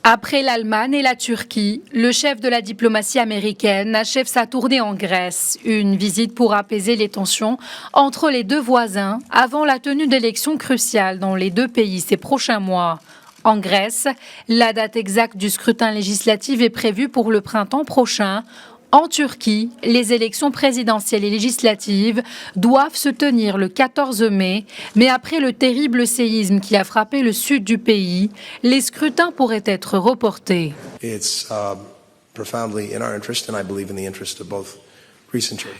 Après l'Allemagne et la Turquie, le chef de la diplomatie américaine achève sa tournée en Grèce, une visite pour apaiser les tensions entre les deux voisins avant la tenue d'élections cruciales dans les deux pays ces prochains mois. En Grèce, la date exacte du scrutin législatif est prévue pour le printemps prochain. En Turquie, les élections présidentielles et législatives doivent se tenir le 14 mai, mais après le terrible séisme qui a frappé le sud du pays, les scrutins pourraient être reportés.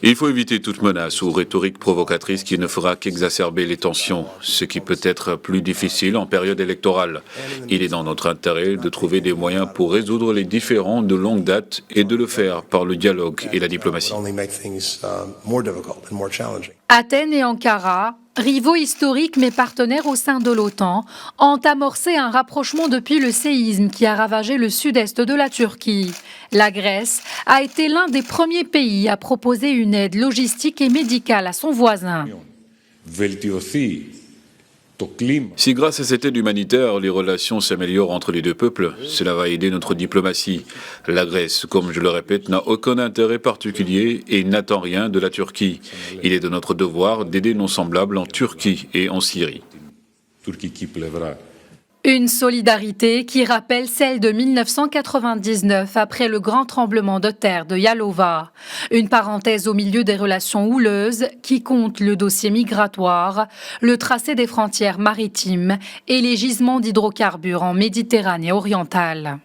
Il faut éviter toute menace ou rhétorique provocatrice qui ne fera qu'exacerber les tensions, ce qui peut être plus difficile en période électorale. Il est dans notre intérêt de trouver des moyens pour résoudre les différends de longue date et de le faire par le dialogue et la diplomatie. Athènes et Ankara, rivaux historiques mais partenaires au sein de l'OTAN, ont amorcé un rapprochement depuis le séisme qui a ravagé le sud-est de la Turquie. La Grèce a été l'un des premiers pays à proposer une aide logistique et médicale à son voisin. Si grâce à cette aide humanitaire, les relations s'améliorent entre les deux peuples, cela va aider notre diplomatie. La Grèce, comme je le répète, n'a aucun intérêt particulier et n'attend rien de la Turquie. Il est de notre devoir d'aider nos semblables en Turquie et en Syrie. Une solidarité qui rappelle celle de 1999 après le grand tremblement de terre de Yalova. Une parenthèse au milieu des relations houleuses qui compte le dossier migratoire, le tracé des frontières maritimes et les gisements d'hydrocarbures en Méditerranée orientale.